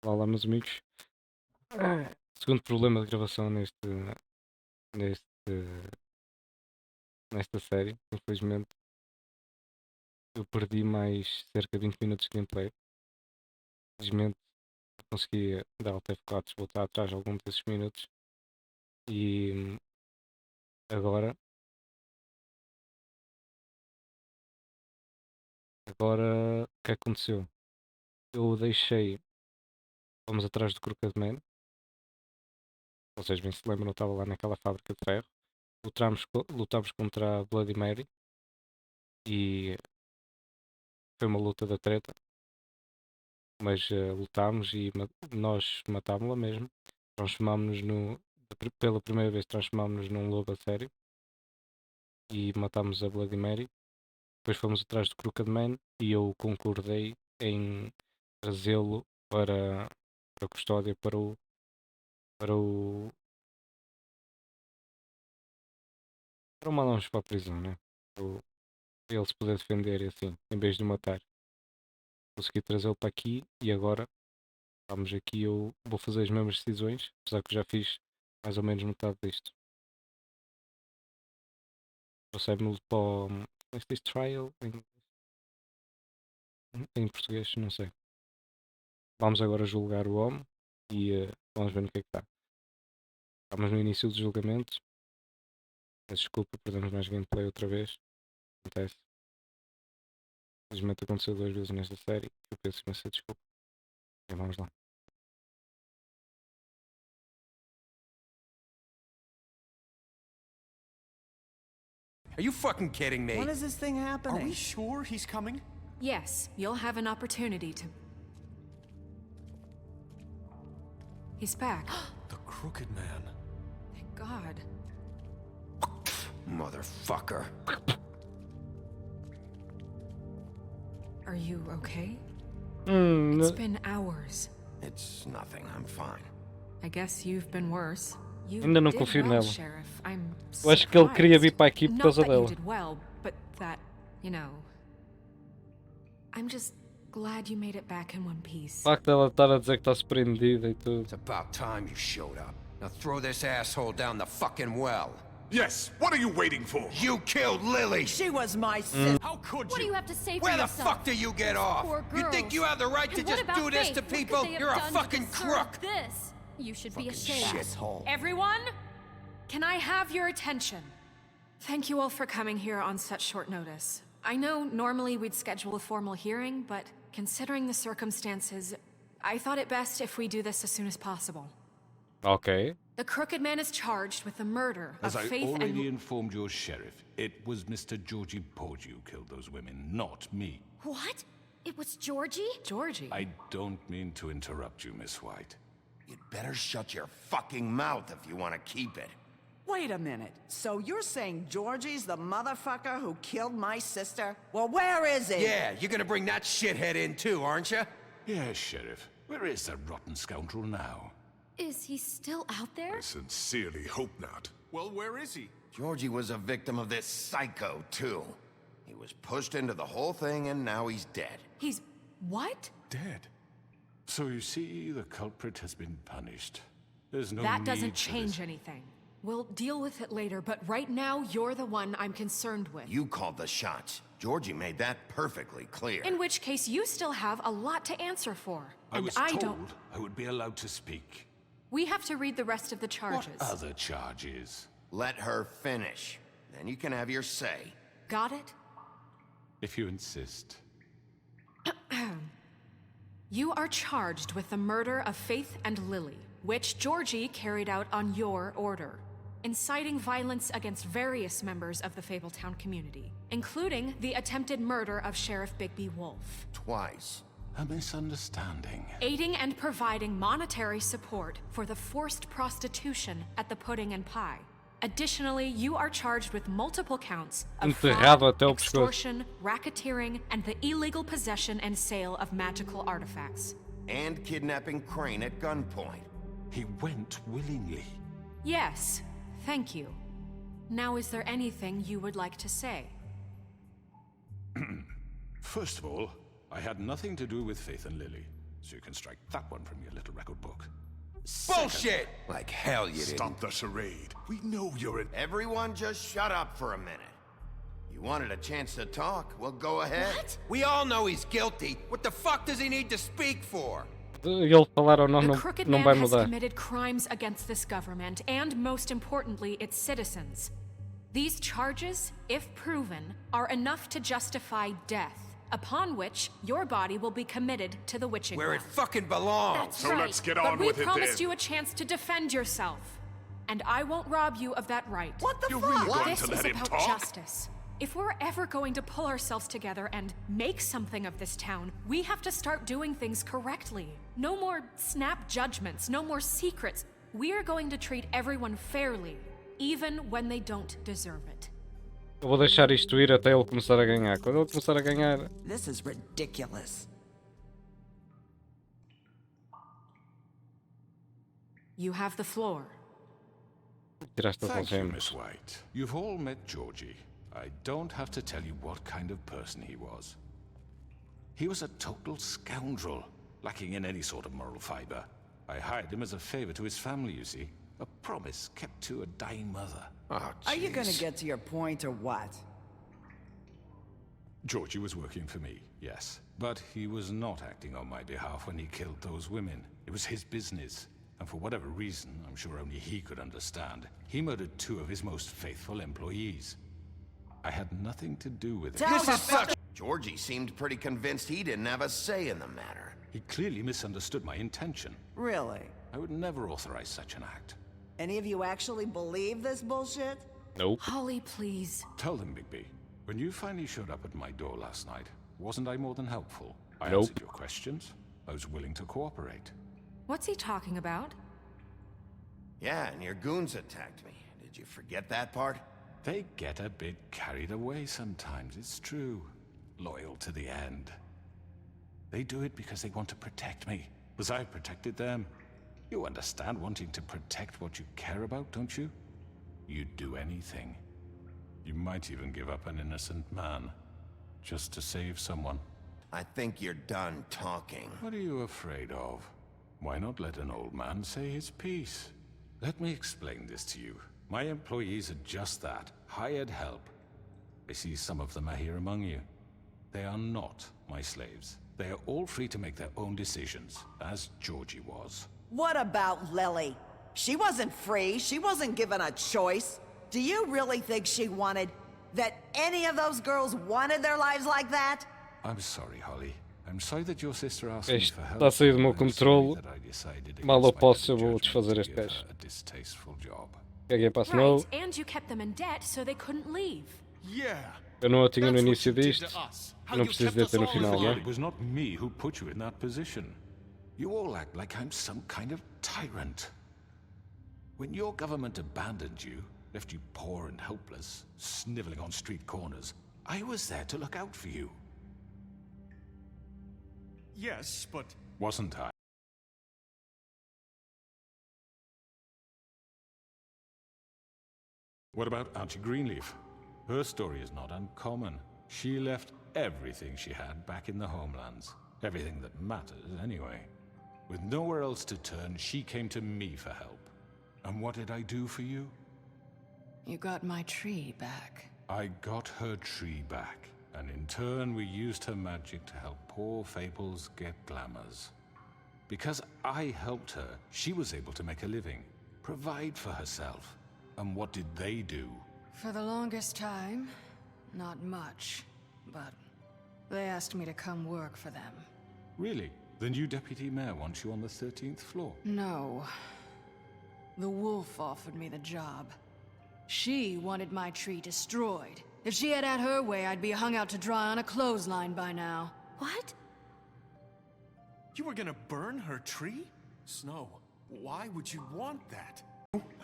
Olá, meus amigos. Segundo problema de gravação neste, nesta série, infelizmente, eu perdi mais cerca de 20 minutos de gameplay. Felizmente, consegui dar Alt F4, voltar atrás algum desses minutos. E agora, o que aconteceu? Eu deixei, fomos atrás do Crooked Man. Vocês bem se lembram, eu estava lá naquela fábrica de ferro. Lutámos contra a Bloody Mary. E foi uma luta da treta. Mas lutámos e nós matámos-la mesmo. Transformámos-nos pela primeira vez transformámos-nos num lobo a sério e matámos a Bloody Mary. Depois fomos atrás do Crooked Man e eu concordei em trazê-lo para a custódia para o para o mandá-los para a prisão, né? Para ele se poder defender e assim, em vez de o matar. Consegui trazê-lo para aqui e agora estamos aqui, eu vou fazer as mesmas decisões, apesar que já fiz mais ou menos metade disto. Trouxemos-lo para o este trial em português, não sei. Vamos agora julgar o homem e vamos ver no que é que está. Estamos no início do julgamento. Peço desculpa, perdemos mais gameplay outra vez. Acontece. Infelizmente aconteceu 2 vezes nesta série. Eu peço imensa desculpa. E vamos lá. Are you fucking kidding me? When is this thing happening? Are we sure he's coming? Yes, you'll have an opportunity to... He's back. The Crooked Man. Thank God. Motherfucker. Are you okay? No. It's been hours. It's nothing, I'm fine. I guess you've been worse. You Ainda não did confio well, nela. Sheriff. I'm Eu acho que ele queria vir surprised. para aqui por Not causa that you dela. did well, but that, you know... I'm just glad you made it back in one piece. O facto dela estar a dizer que está surpreendida e tudo. It's about time you showed up. Now throw this asshole down the fucking well. Yes, what are you waiting for? You killed Lily! She was my sister. How could What do you? you have to say for Where the yourself? fuck do you get off? Poor You think girls. you have the right to And what just about do this Faith? to What could people? they have You're a done to fucking deserve crook! This. You should be Fucking ashamed. shithole. Everyone, can I have your attention? Thank you all for coming here on such short notice. I know normally we'd schedule a formal hearing, but considering the circumstances, I thought it best if we do this as soon as possible. Ok. The Crooked Man is charged with the murder As of I Faith already and... informed your sheriff, it was Mr. Georgie Porge who killed those women, not me. What? It was Georgie? Georgie? I don't mean to interrupt you, Miss White. You'd better shut your fucking mouth if you want to keep it. Wait a minute. So you're saying Georgie's the motherfucker who killed my sister? Well, where is he? Yeah, you're gonna bring that shithead in too, aren't you? Yes, Sheriff. Where is that rotten scoundrel now? Is he still out there? I sincerely hope not. Well, where is he? Georgie was a victim of this psycho, too. He was pushed into the whole thing and now he's dead. He's... what? Dead. So you see, the culprit has been punished. There's no That need doesn't for change this. anything. We'll deal with it later, but right now, you're the one I'm concerned with. You called the shots. Georgie made that perfectly clear. In which case, you still have a lot to answer for. I And was I told don't... I would be allowed to speak. We have to read the rest of the charges. What other charges? Let her finish. Then you can have your say. Got it? If you insist. You are charged with the murder of Faith and Lily, which Georgie carried out on your order, inciting violence against various members of the Fabletown community, including the attempted murder of Sheriff Bigby Wolf. Twice. A misunderstanding. Aiding and providing monetary support for the forced prostitution at the Pudding and Pie. Additionally, you are charged with multiple counts of Enterrado fraud, até o pescoço. extortion, racketeering, and the illegal possession and sale of magical artifacts. And kidnapping Crane at gunpoint. He went willingly. Yes, thank you. Now, is there anything you would like to say? First of all, I had nothing to do with Faith and Lily. so you can strike that one from your little record book. Bullshit! Like hell you didn't. Stop the charade. We know you're an... Everyone just shut up for a minute. You wanted a chance to talk? Well, go ahead. What? We all know he's guilty. What the fuck does he need to speak for? Ele falar ou não, The não, Crooked não Man vai has mudar. committed crimes against this government and, most importantly, its citizens. These charges, if proven, are enough to justify death, upon which your body will be committed to the witching Where it well. fucking belongs. That's So right. let's get But on we with it promised then. you a chance to defend yourself, and I won't rob you of that right. What the You're fuck? really going This to is let him about talk? justice. If we're ever going to pull ourselves together and make something of this town, we have to start doing things correctly. No more snap judgments, no more secrets. We are going to treat everyone fairly, even when they don't deserve it. Eu vou deixar isto ir até ele começar a ganhar. Quando ele começar a ganhar, This is ridiculous. You have the floor. tiraste as Thank you, algemas. Miss White. You've all met Georgie. I don't have to tell you what kind of person he was. He was a total scoundrel, lacking in any sort of moral fiber. I hired him as a favor to his family, you see. A promise kept to a dying mother. Oh, Are you gonna jeez. get to your point or what? Georgie was working for me, yes. But he was not acting on my behalf when he killed those women. It was his business. And for whatever reason, I'm sure only he could understand, he murdered 2 of his most faithful employees. I had nothing to do with it. This is such... Georgie seemed pretty convinced he didn't have a say in the matter. He clearly misunderstood my intention. Really? I would never authorize such an act. Any of you actually believe this bullshit? Nope. Holly, please. Tell them, Bigby, when you finally showed up at my door last night, wasn't I more than helpful? I Nope. answered your questions. I was willing to cooperate. What's he talking about? Yeah, and your goons attacked me. Did you forget that part? They get a bit carried away sometimes, it's true. Loyal to the end. They do it because they want to protect me, as I've protected them. You understand wanting to protect what you care about, don't you? You'd do anything. You might even give up an innocent man, just to save someone. I think you're done talking. What are you afraid of? Why not let an old man say his piece? Let me explain this to you. My employees are just that, hired help. I see some of them are here among you. They are not my slaves. They are all free to make their own decisions, as Georgie was. What about Lily? She wasn't free. She wasn't given a choice. Do you really think she wanted... that any of those girls wanted their lives like that? I'm sorry, Holly. I'm sorry that your sister asked me Isto for help. está a sair do meu I'm sorry controle. that I decided Mal eu against my posso, eu better vou judgment desfazer to este give gajo. her a distasteful job. Caguei para a Right, Snow. and you kept them in debt so they couldn't leave. Yeah. Eu não a tinha no That's what início you did disto. to us. How Eu não you preciso kept de us ter no all final, in não It é? was not me who put you in that position. You all act like I'm some kind of tyrant. When your government abandoned you, left you poor and helpless, sniveling on street corners, I was there to look out for you. Yes, but... Wasn't I? What about Auntie Greenleaf? Her story is not uncommon. She left everything she had back in the homelands. Everything that matters, anyway. With nowhere else to turn, she came to me for help. And what did I do for you? You got my tree back. I got her tree back, and in turn we used her magic to help poor Fables get glamours. Because I helped her, she was able to make a living, provide for herself. And what did they do? For the longest time, not much. But they asked me to come work for them. Really? The new deputy mayor wants you on the 13th floor? No. The wolf offered me the job. She wanted my tree destroyed. If she had her way, I'd be hung out to dry on a clothesline by now. What? You were gonna burn her tree? Snow, why would you want that?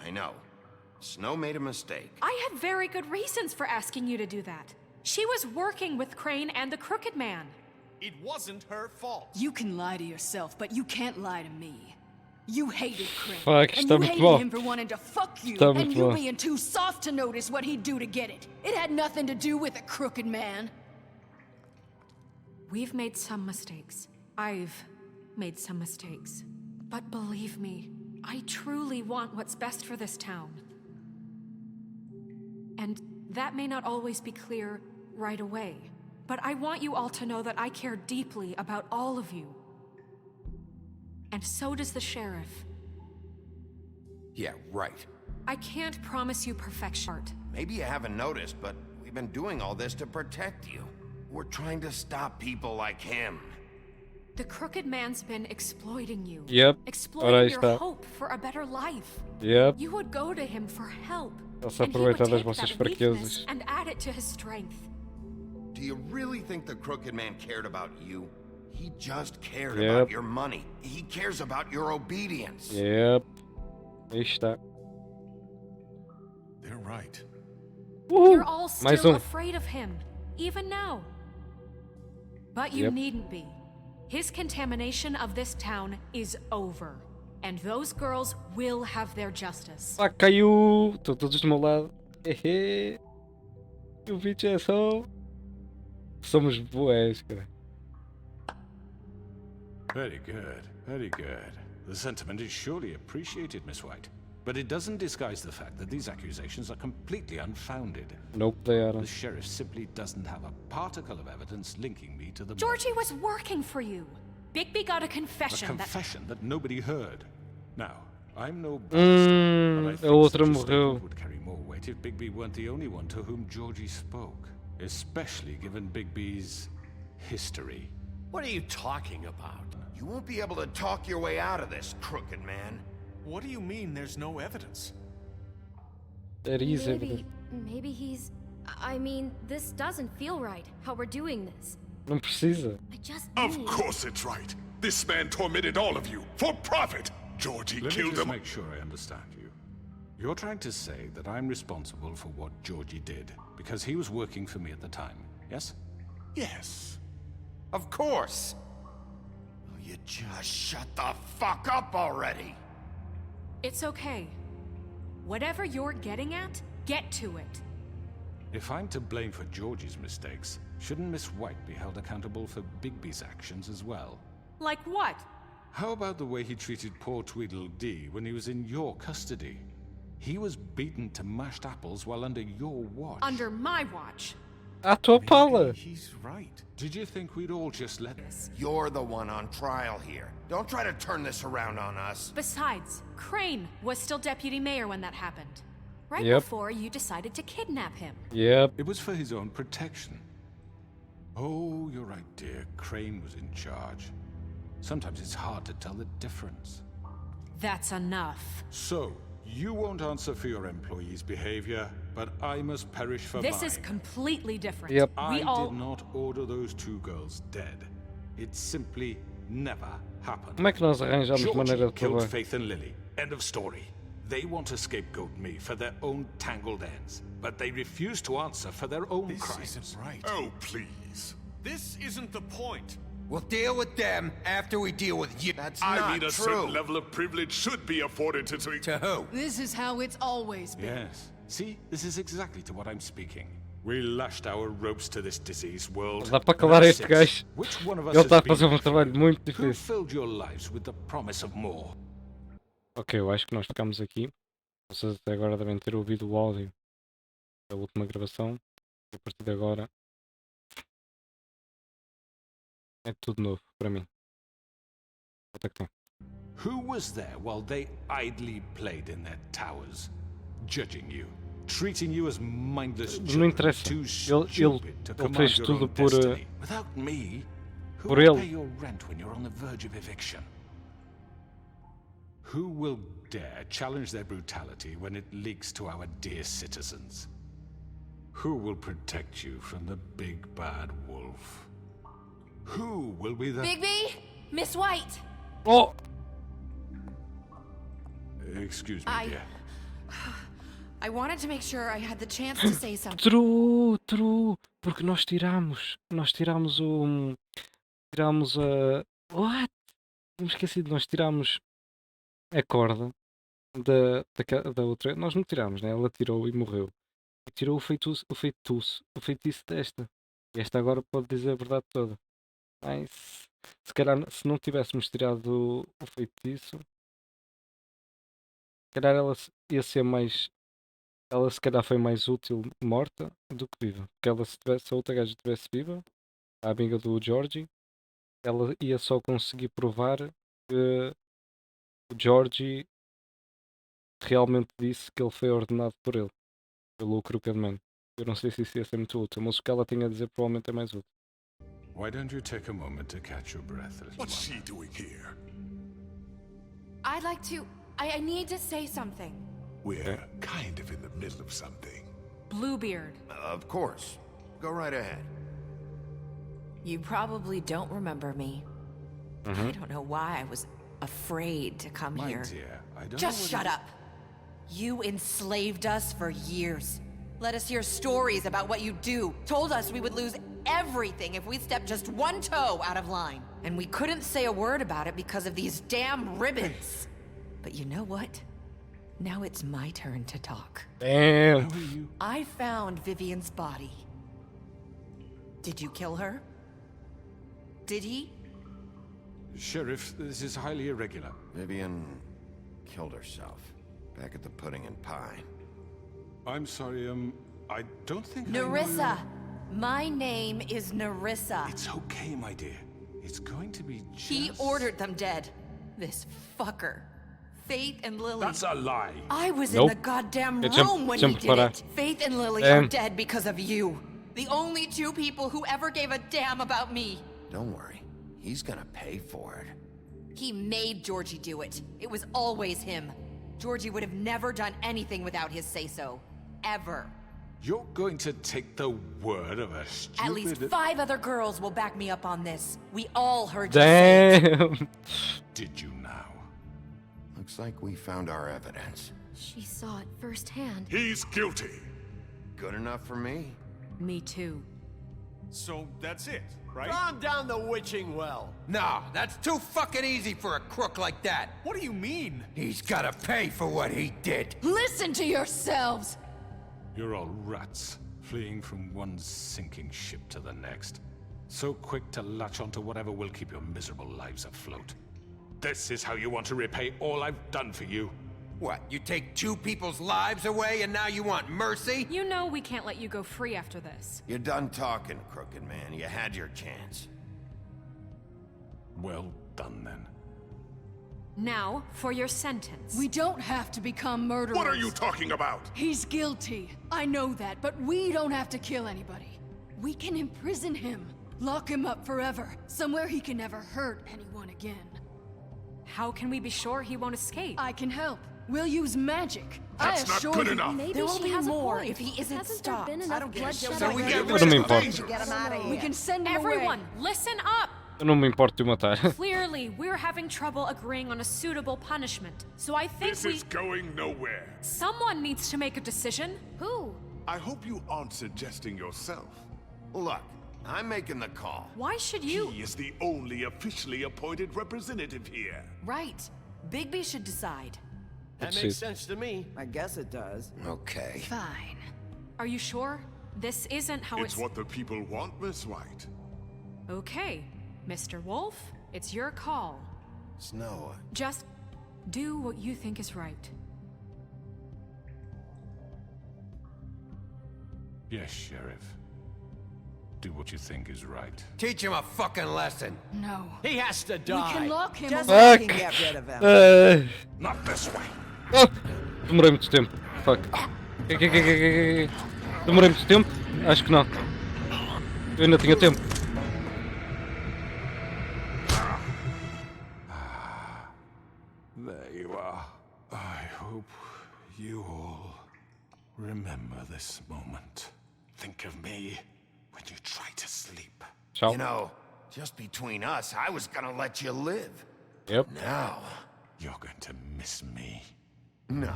I know. Snow made a mistake. I had very good reasons for asking you to do that. She was working with Crane and the Crooked Man. It wasn't her fault. You can lie to yourself, but you can't lie to me. You hated Crane, Fuck, and está you muito hated bom. him for wanting to fuck you, Está and muito you bom. being too soft to notice what he'd do to get it. It had nothing to do with a crooked man. We've made some mistakes. I've made some mistakes. But believe me, I truly want what's best for this town. And that may not always be clear right away, but I want you all to know that I care deeply about all of you. And so does the sheriff. Yeah, right. I can't promise you perfection. Maybe you haven't noticed, but we've been doing all this to protect you. We're trying to stop people like him. The crooked man's been exploiting you. Yep. Exploiting Ora aí your está. hope for a better life. Yep. You would go to him for help. Ele se And he would aproveita das take vossas that weakness fraquezas. and add it to his strength. Do you really think the crooked man cared about you? He just cared Yep. about your money. He cares about your obedience. Yep. Aí está. They're right. You're all Mais still um. afraid of him, even now. But you Yep. needn't be. His contamination of this town is over. And those girls will have their justice. Ah, caiu! Estão todos do meu lado. Hehe. O bicho é só. Somos boés, cara. Very good, very good. The sentiment is surely appreciated, Miss White. But it doesn't disguise the fact that these accusations are completely unfounded. Nope, they The aren't. sheriff simply doesn't have a particle of evidence linking me to the Georgie murders. was working for you. Bigby got a A confession that... confession that nobody heard. Now, I'm no barrister, but I A think outra such a morreu. statement would carry more weight if Bigby weren't the only one to whom Georgie spoke, especially given Bigby's history. What are you talking about? You won't be able to talk your way out of this, crooked man. What do you mean there's no evidence? There is evidence. Maybe he's... I mean, this doesn't feel right, how we're doing this. Não precisa. I just Of need... course it's right. This man tormented all of you for profit. Georgie Let me killed just him. make sure I understand you. You're trying to say that I'm responsible for what Georgie did because he was working for me at the time, yes? Yes. Of course. Will you just shut the fuck up already? It's okay. Whatever you're getting at, get to it. If I'm to blame for Georgie's mistakes, shouldn't Miss White be held accountable for Bigby's actions as well? Like what? How about the way he treated poor Tweedledee when he was in your custody? He was beaten to mashed apples while under your watch. Under my watch. À tua pala! Maybe he's right. Did you think we'd all just let You're the one on trial here. Don't try to turn this around on us. Besides, Crane was still deputy mayor when that happened. Right Yep. before you decided to kidnap him. Yep. It was for his own protection. Oh, you're right, dear. Crane was in charge. Sometimes it's hard to tell the difference. That's enough. So, you won't answer for your employees' behavior, but I must perish for This mine. is completely different. Yep. We I all... did not order those two girls dead. It simply never happened. Como é que nós arranjamos Georgie maneira de killed provar? Faith and Lily. End of story. They want to scapegoat me for their own tangled ends, but they refuse to answer for their own This crimes. isn't right. Oh, please. This isn't the point. We'll deal with them after we deal with you. That's I not mean, a true. certain level of privilege should be afforded to... To who? This is how it's always been. Yes. See, this is exactly to what I'm speaking. We lashed our ropes to this diseased world. Dá para calar este gajo. Which one of us Ele has está a been fazer um trabalho muito Who difícil. filled your lives with the promise of more? Ok, eu acho que nós ficamos aqui. Vocês até agora devem ter ouvido o áudio da última gravação. E a partir de agora é tudo novo para mim. Até que tem. Who was there while they idly played in their towers, judging you, treating you as mindless Não children, interessa. too Ele stupid to fez command your tudo own por, destiny? Without me, who por will ele. pay your rent when you're on the verge of eviction? Who will dare challenge their brutality when it leaks to our dear citizens? Who will protect you from the big bad wolf? Who will be the... Bigby! Miss White! Oh! Excuse me, dear. I wanted to make sure I had the chance to say something. True! Porque nós tiramos o... Tiramos a... What? Me esqueci, nós tiramos a corda da outra... Nós não tiramos, né? Ela tirou e morreu. E tirou o feitiço desta. E esta agora pode dizer a verdade toda. Nice. Se calhar, se não tivéssemos tirado o feitiço, se calhar ela ia ser mais. Ela se calhar foi mais útil morta do que viva. Porque ela, se a outra gaja estivesse viva, a amiga do Georgie, ela ia só conseguir provar que o Georgie realmente disse que ele foi ordenado por ele, pelo Crooked Man. Eu não sei se isso ia ser muito útil, mas o que ela tinha a dizer provavelmente é mais útil. Why don't you take a moment to catch your breath, little What's one? she doing here? I'd like to. I need to say something. We're kind of in the middle of something. Bluebeard. Of course. Go right ahead. You probably don't remember me. I don't know why I was afraid to come My here. dear, I don't Just know shut up. You enslaved us for years. Let us hear stories about what you do. Told us we would lose everything if we stepped just one toe out of line. And we couldn't say a word about it because of these damn ribbons. But you know what? Now it's my turn to talk. Damn! I found Vivian's body. Did you kill her? Did he? Sheriff, this is highly irregular. Vivian killed herself back at the Pudding and Pie. I'm sorry, I don't think I know Nerissa! My name is Nerissa. you. It's okay, my dear. It's going to be just... He ordered them dead. This fucker. Faith and Lily. That's a lie. I was Nope. in the goddamn Yeah, jump- room when jump he did para. it. Faith and Lily Damn. are dead because of you. The only two people who ever gave a damn about me. Don't worry. He's gonna pay for it. He made Georgie do it. It was always him. Georgie would have never done anything without his say-so. Ever. You're going to take the word of a stupid... At least 5 other girls will back me up on this. We all heard you say it. Damn! Did you now? Looks like we found our evidence. She saw it firsthand. He's guilty. Good enough for me? Me too. So that's it, right? Calm down the witching well. No, that's too fucking easy for a crook like that. What do you mean? He's gotta pay for what he did. Listen to yourselves! You're all rats, fleeing from one sinking ship to the next. So quick to latch onto whatever will keep your miserable lives afloat. This is how you want to repay all I've done for you. What, you take 2 people's lives away and now you want mercy? You know we can't let you go free after this. You're done talking, Crooked Man. You had your chance. Well done, then. Now, for your sentence. We don't have to become murderers. What are you talking about? He's guilty. I know that, but we don't have to kill anybody. We can imprison him. Lock him up forever. Somewhere he can never hurt anyone again. How can we be sure he won't escape? I can help. We'll use magic. That's I not assure good you. enough. Maybe There will she be has more a point. if he isn't Hasn't stopped. there been I enough don't give a bloodshed shit. So we already? get Eu rid não me of importo. danger. Get him out of here. We can send him Everyone, away. listen up! Eu não me importo de o matar. Clearly, we're having trouble agreeing on a suitable punishment. So I think This is going nowhere. someone needs to make a decision. Who? I hope you aren't suggesting yourself. Look, I'm making the call. Why should you? He is the only officially appointed representative here. Right. Bigby should decide. That Let's makes see. sense to me. I guess it does. Okay. Fine. Are you sure? This isn't how It's what the people want, Miss White. Okay, Mr. Wolf, it's your call. Snow, Just do what you think is right. Yes, Sheriff. Do what you think is right. Teach him a fucking lesson. No. He has to We die. can lock him Just away. so we can get rid of him. Not this way. Demorei muito tempo. Fuck. Demorei muito tempo? Acho que não. Eu ainda tinha tempo. There you are. I hope you all remember this moment. Think of me when you try to sleep. Tchau. you know, just between us, I was gonna let you live. Yep. Now, You're going to miss me. no,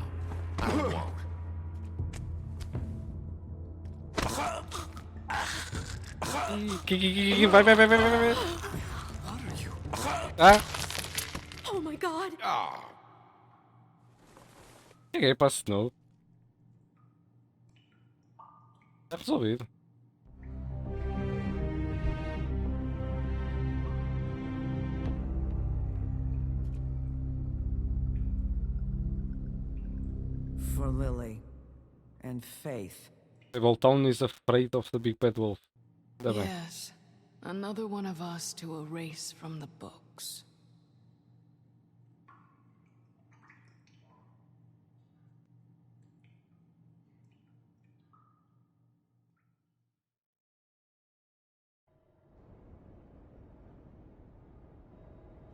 I won't. Vai, vai, vai, vai, vai, vai. Ah, Oh my god. cheguei para a Snow. Está resolvido. for Lily. And Faith. Fable Town is afraid of the big bad wolf. Ainda bem. Yes, another one of us to erase from the books.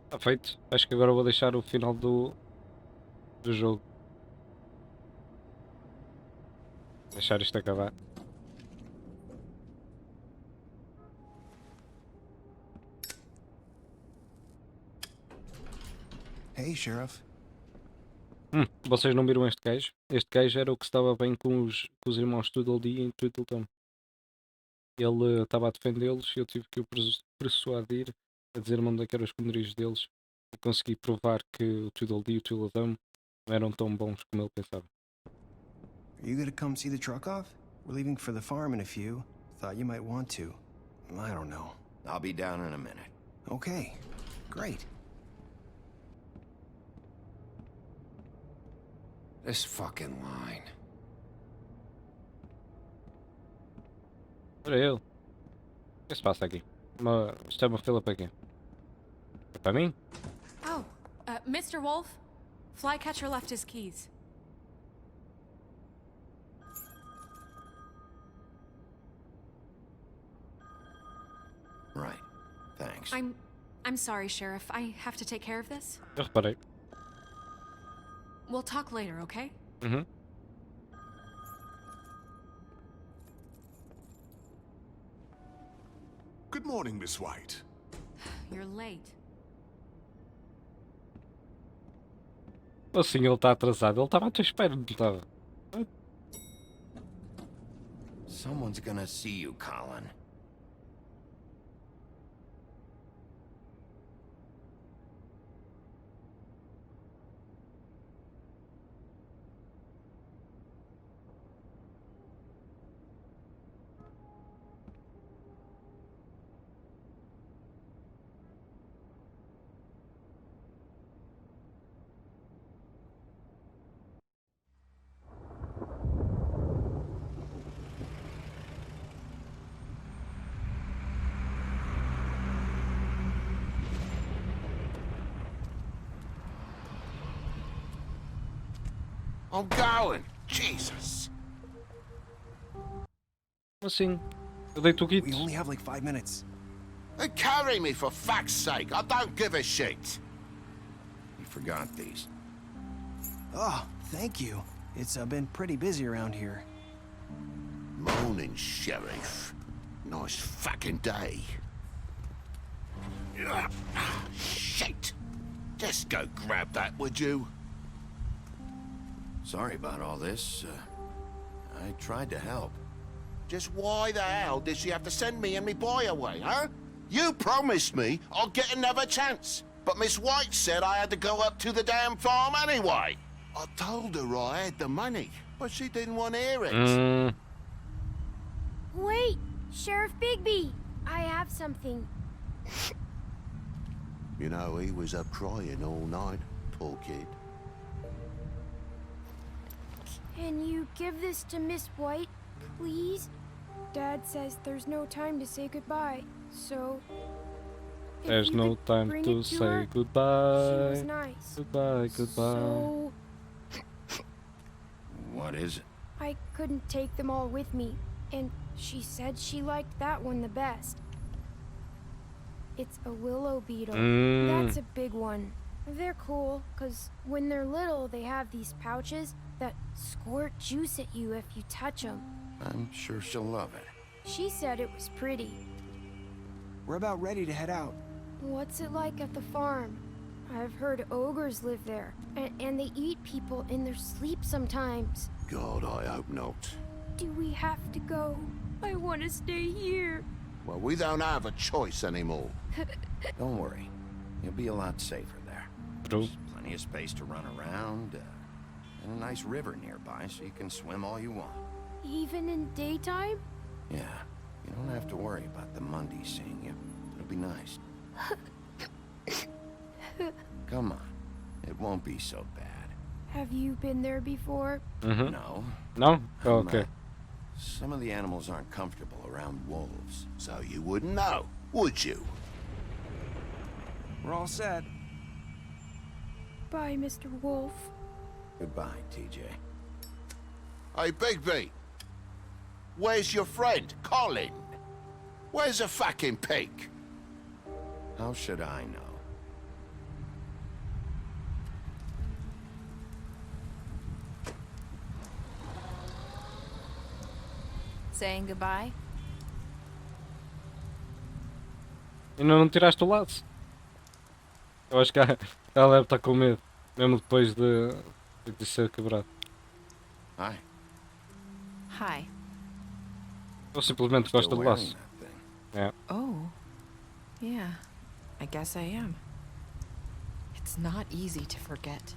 Está feito. Acho que agora vou deixar o final do jogo. Deixar isto acabar. Hey, Sheriff. Vocês não viram este gajo? Este gajo era o que estava bem com os irmãos Tweedledee em Tweedledum. Ele estava a defendê-los e eu tive que o persuadir a dizer-me onde é que eram os esconderijos deles e consegui provar que o Tweedledee e o Tweedledum não eram tão bons como ele pensava. Are you gonna come see the truck off? We're leaving for the farm in a few. Thought you might want to. I don't know. I'll be down in a minute. Okay, great. This fucking line. Olha ele. O que se passa aqui? Isto é uma fila para quê? É para mim? Oh, Mr. Wolf, Flycatcher left his keys. Right. Thanks. I'm sorry, Sheriff. I have to take care of this. Eu reparei. We'll talk later, okay? Good morning, Miss White. You're late. Assim ele está atrasado. Ele estava à tua espera, não estava? Someone's gonna see you, Colin. I'm going. Jesus. Assim. Eu dei-te o kit. We only have like 5 minutes. Then carry me for fuck's sake. I don't give a shit. You forgot these. Oh, thank you. It's been pretty busy around here. Morning, Sheriff. Nice fucking day. Shit. Just go grab that, would you? Sorry about all this. I tried to help. Just why the hell did she have to send me and me boy away, huh? You promised me I'll get another chance. But Miss White said I had to go up to the damn farm anyway. I told her I had the money, but she didn't want to hear it. Wait, Sheriff Bigby, I have something. You know, he was up crying all night, poor kid. Can you give this to Miss White, please? Dad says there's no time to say goodbye, so... There's no time to say goodbye. She was nice. Goodbye, goodbye. So... What is it? I couldn't take them all with me, and she said she liked that one the best. It's a willow beetle. That's a big one. They're cool, because when they're little, they have these pouches that squirt juice at you if you touch them. I'm sure she'll love it. She said it was pretty. We're about ready to head out. What's it like at the farm? I've heard ogres live there, and they eat people in their sleep sometimes. God, I hope not. Do we have to go? I want to stay here. Well, we don't have a choice anymore. Don't worry. You'll be a lot safer there. There's plenty of space to run around, and a nice river nearby so you can swim all you want. Even in daytime? Yeah, you don't have to worry about the Monday seeing you. It'll be nice. Come on. It won't be so bad. Have you been there before? No. No? Oh, okay. Some of the animals aren't comfortable around wolves, so you wouldn't know, would you? We're all set. Bye, Mr. Wolf. Goodbye, TJ. Hey, Bigby. Where's your friend, Colin? Where's the fucking pig? How should I know? Saying goodbye? Ainda não tiraste o laço. Eu acho que ela deve estar com medo. Mesmo depois de ser quebrado. Hi. Hi. Ou simplesmente gosta do laço. É. Oh. Yeah. I guess I am. It's not easy to forget.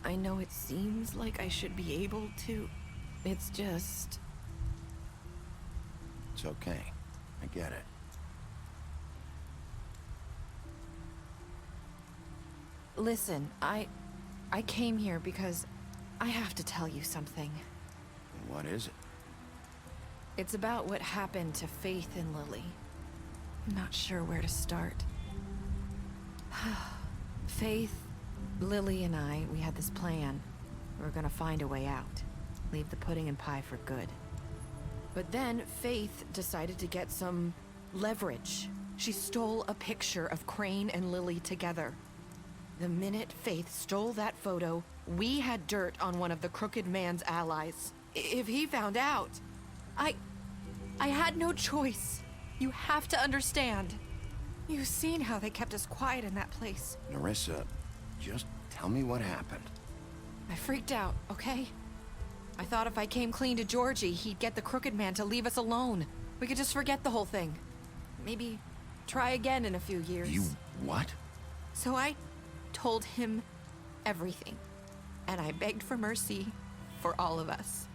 I know it seems like I should be able to. It's just... It's okay. I get it. Listen, I came here because I have to tell you something. What is it? It's about what happened to Faith and Lily. I'm not sure where to start. Faith, Lily, and I, we had this plan. We were gonna find a way out. Leave the pudding and pie for good. But then Faith decided to get some leverage. She stole a picture of Crane and Lily together. The minute Faith stole that photo, we had dirt on one of the Crooked Man's allies. If he found out, I had no choice. You have to understand. You've seen how they kept us quiet in that place. Nerissa, just tell me what happened. I freaked out, okay? I thought if I came clean to Georgie, he'd get the Crooked Man to leave us alone. We could just forget the whole thing. Maybe try again in a few years. You what? So I told him everything. And I begged for mercy for all of us.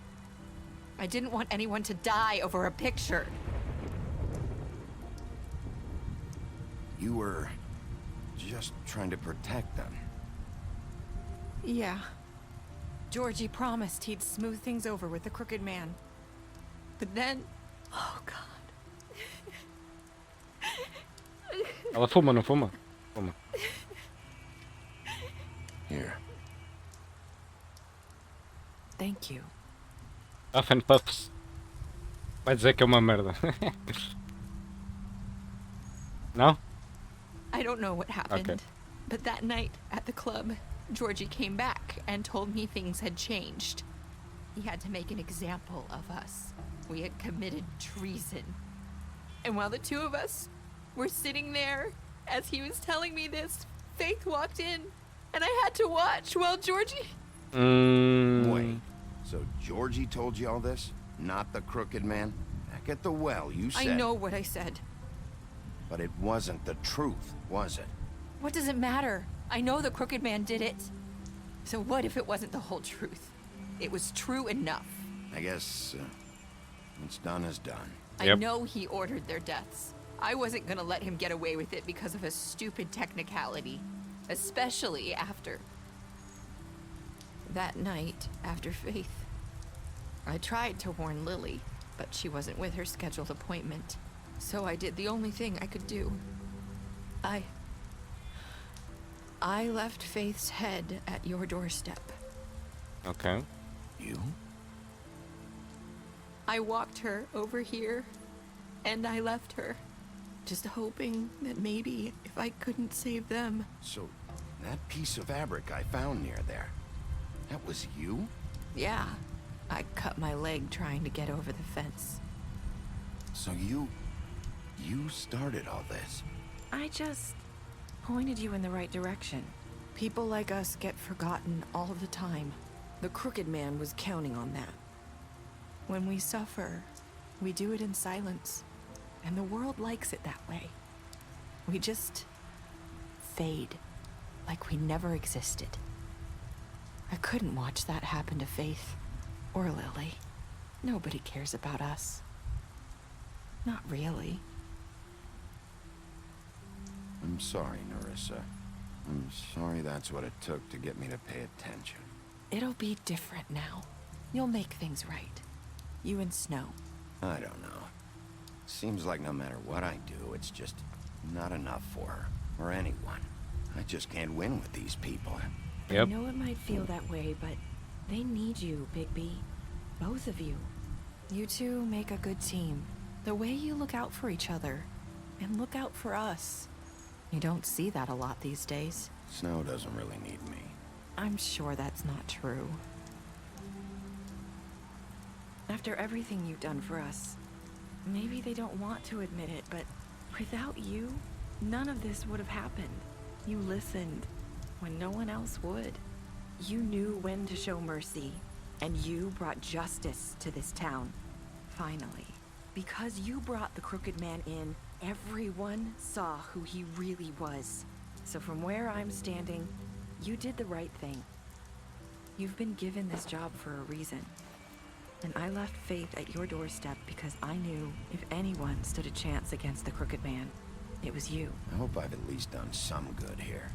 I didn't want anyone to die over a picture. You were just trying to protect them. Yeah. Georgie promised he'd smooth things over with the Crooked Man. But then... Oh, God. Ela fuma, não fuma? Fuma. Here. Thank you. Huff and Puffs. Vai dizer que é uma merda. No? I don't know what happened. Okay. But that night at the club, Georgie came back and told me things had changed. He had to make an example of us. We had committed treason. And while the two of us were sitting there, as he was telling me this, Faith walked in, and I had to watch while Georgie... Wait, so Georgie told you all this? Not the Crooked Man? Back at the well, you said... I know what I said. But it wasn't the truth, was it? What does it matter? I know the Crooked Man did it. So what if it wasn't the whole truth? It was true enough. I guess what's done is done. I know he ordered their deaths. I wasn't gonna let him get away with it because of a stupid technicality. Especially after... that night, after Faith. I tried to warn Lily, but she wasn't with her scheduled appointment. So I did the only thing I could do. I left Faith's head at your doorstep. Okay. You? I walked her over here, and I left her. Just hoping that maybe if I couldn't save them... So, that piece of fabric I found near there, that was you? Yeah. I cut my leg trying to get over the fence. So you started all this? I just pointed you in the right direction. People like us get forgotten all the time. The Crooked Man was counting on that. When we suffer, we do it in silence. And the world likes it that way. We just fade, like we never existed. I couldn't watch that happen to Faith or Lily. Nobody cares about us. Not really. I'm sorry, Nerissa. I'm sorry that's what it took to get me to pay attention. It'll be different now. You'll make things right. You and Snow. I don't know. Seems like no matter what I do, it's just not enough for her, or anyone. I just can't win with these people. I know it might feel that way, but they need you, Bigby. Both of you. You two make a good team. The way you look out for each other, and look out for us. You don't see that a lot these days. Snow doesn't really need me. I'm sure that's not true. After everything you've done for us, maybe they don't want to admit it, but without you, none of this would have happened. You listened when no one else would. You knew when to show mercy, and you brought justice to this town. Finally. Because you brought the Crooked Man in, everyone saw who he really was. So from where I'm standing, you did the right thing. You've been given this job for a reason. And I left Faith at your doorstep because I knew if anyone stood a chance against the Crooked Man, it was you. I hope I've at least done some good here.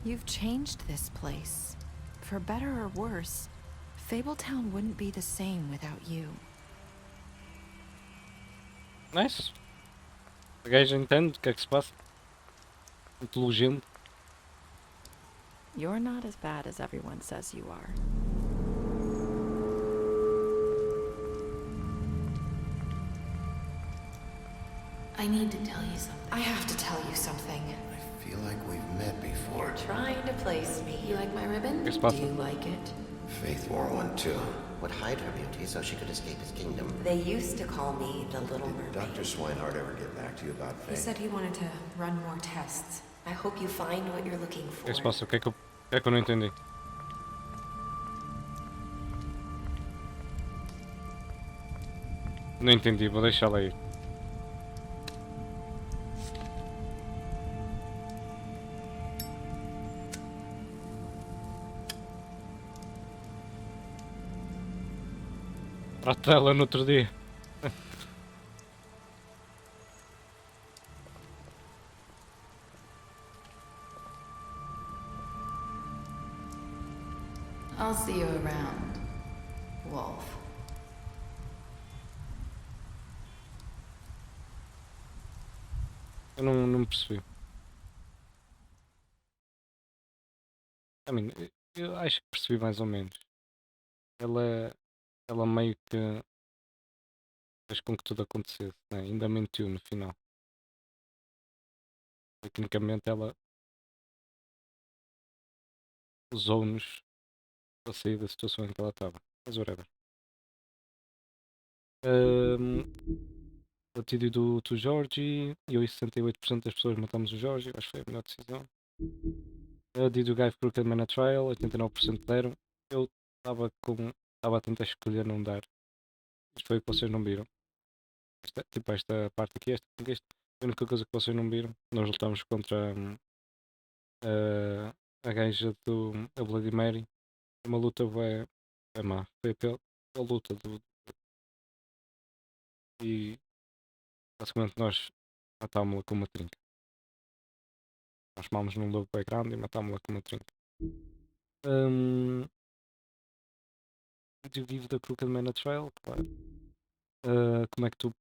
You've changed this place. For better or worse, Fabletown wouldn't be the same without you. Nice. A gaja entende o que é que se passa. Inteligente. You're not as bad as everyone says you are. I need to tell you something. I have to tell you something. I feel like we've met before. You're trying to place me. You like my ribbon? Yes, Do Papa. you like it? Faith wore one too. Would hide her beauty so she could escape his kingdom. They used to call me the Little Mermaid. Dr. Swinehart ever get back to you about Faith? He said he wanted to run more tests. I hope you find what you're looking O for. que é que se passa? O que é que eu não entendi? Não entendi, vou deixá-la aí. Trata ela no outro dia. I'll see you around, Wolf. Eu não percebi. Eu acho que percebi mais ou menos. Ela meio que fez com que tudo acontecesse, né? Ainda mentiu no final. Tecnicamente ela usou-nos para sair da situação em que ela estava. Mas whatever. O tido do Jorge, e eu e 68% das pessoas matamos o Jorge, acho que foi a melhor decisão. Did o guy for Crooked Man a trial, 89% deram. Eu estava a tentar escolher não dar. Isto foi o que vocês não viram. Esta parte aqui, foi a única coisa que vocês não viram. Nós lutamos contra a gaja do a Bloody Mary. Uma luta é má. Foi a luta e basicamente nós matámos-la com uma trinca. Nós chamámos num lobo bem grande e matámos-la com uma trinca. Did you give the Crooked Man a trial? Claro. Como é que tu...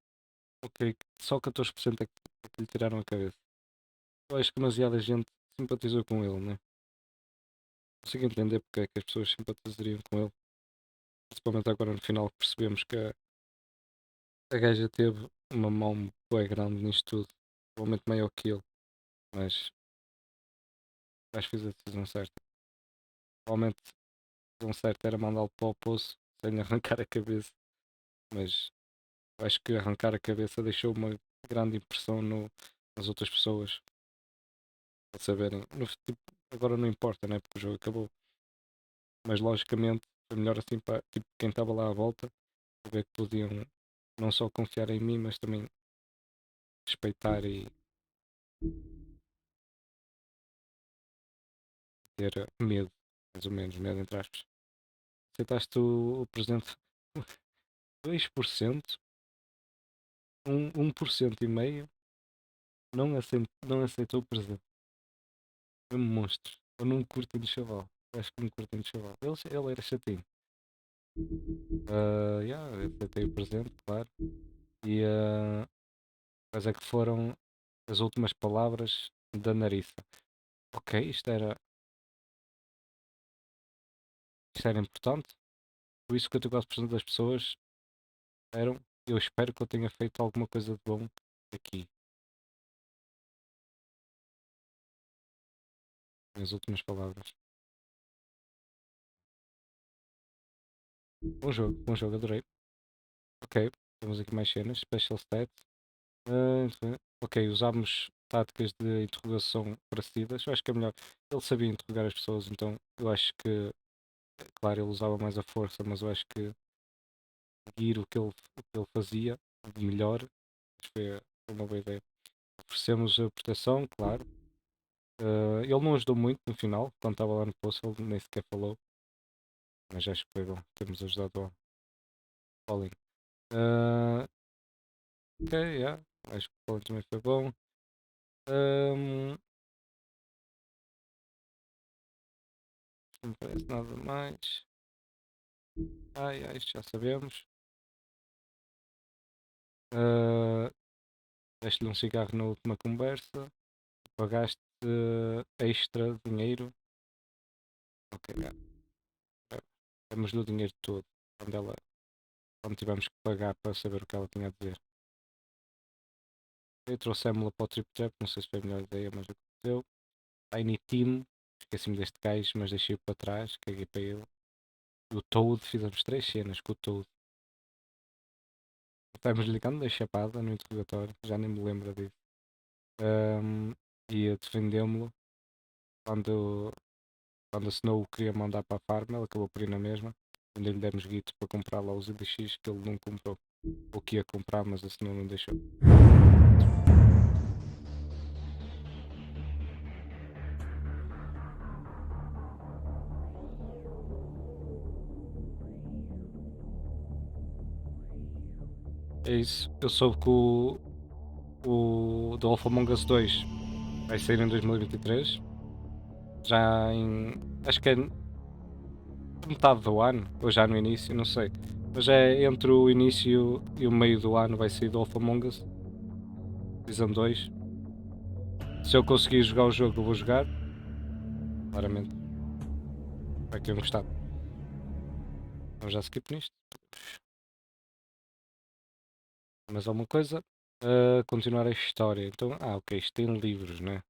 Ok, só 14% é que lhe tiraram a cabeça. Eu acho que demasiada gente simpatizou com ele, né? Consigo entender porque é que as pessoas simpatizariam com ele. Principalmente agora no final que percebemos que a gaja teve uma mão bem grande nisto tudo. Provavelmente maior que ele. Mas acho que fiz a decisão certa. Provavelmente a decisão certa era mandá-lo para o poço sem lhe arrancar a cabeça. Mas eu acho que arrancar a cabeça deixou uma grande impressão nas outras pessoas. Para saberem. Agora não importa, né? Porque o jogo acabou. Mas logicamente foi melhor assim para quem estava lá à volta. Para ver que podiam não só confiar em mim, mas também respeitar e ter medo, mais ou menos, medo entre aspas. Aceitaste o presente 2%, 1,5% não aceitou o presente. Foi um monstro. Eu não curto do chaval. Acho que me curtem de chaval. Ele era chatinho. Yeah, eu aceitei o presente, claro. E quais é que foram as últimas palavras da Narissa? Ok, isto era importante. Por isso 54% das pessoas eram. Eu espero que eu tenha feito alguma coisa de bom aqui. As últimas palavras. Bom jogo, adorei. Ok, temos aqui mais cenas. Special stats. Ok, usámos táticas de interrogação parecidas. Eu acho que é melhor. Ele sabia interrogar as pessoas, então eu acho que, claro, ele usava mais a força, mas eu acho que seguir o que ele fazia de melhor, acho que foi uma boa ideia. Oferecemos a proteção, claro. Ele não ajudou muito no final, quando estava lá no poço, ele nem sequer falou. Mas acho que foi bom termos ajudado ao Colin. Ok, yeah. Acho que o Colin também foi bom. Não me parece nada mais. Isto já sabemos. Deste-lhe um cigarro na última conversa. Pagaste extra dinheiro. Ok, yeah. Demos-lhe o dinheiro todo. Quando tivemos que pagar para saber o que ela tinha a dizer. Eu trouxemos-la para o Trip Trap, não sei se foi a melhor ideia, mas aconteceu. Tiny Team, esqueci-me deste gajo, mas deixei-o para trás, caguei para ele. O Toad, fizemos 3 cenas com o Toad. Estávamos ligando da chapada no interrogatório, já nem me lembro disso. E defendemos-lo quando a Snow o queria mandar para a farm, ele acabou por ir na mesma. Ainda lhe demos guito para comprar lá os elixires que ele não comprou. Ou que ia comprar, mas a Snow não deixou. É isso. Eu soube que o The Among Us 2 vai sair em 2023. Já em. Acho que é metade do ano, ou já no início, não sei. Mas é entre o início e o meio do ano vai sair The Among Us Season 2. Se eu conseguir jogar o jogo, eu vou jogar. Claramente. Vai ter gostado. Vamos já skip nisto. Mas alguma coisa? Continuar a história. Então, ok, isto tem livros, né?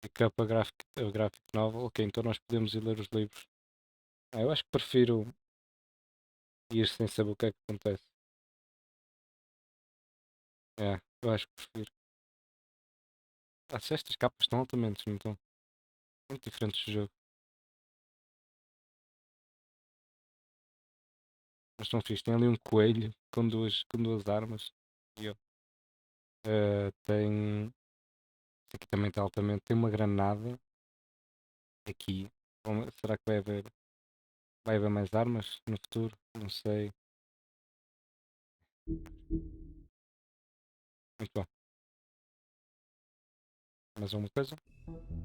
Pick up a graphic novel. Ok, então nós podemos ir ler os livros. Eu acho que prefiro ir sem saber o que é que acontece. Eu acho que prefiro. Se estas capas estão altamente, não estão? Muito diferentes do jogo. Mas estão fixe. Tem ali um coelho com duas armas. E eu. Tem. Aqui também está altamente. Tem uma granada. Aqui. Será que vai haver mais armas no futuro? Não sei. Muito bom. Mais alguma coisa?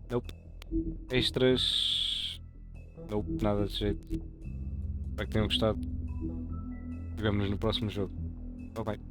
Nope. Extras. Nope, nada de jeito. Espero que tenham gostado. E vemo-nos no próximo jogo. Bye bye.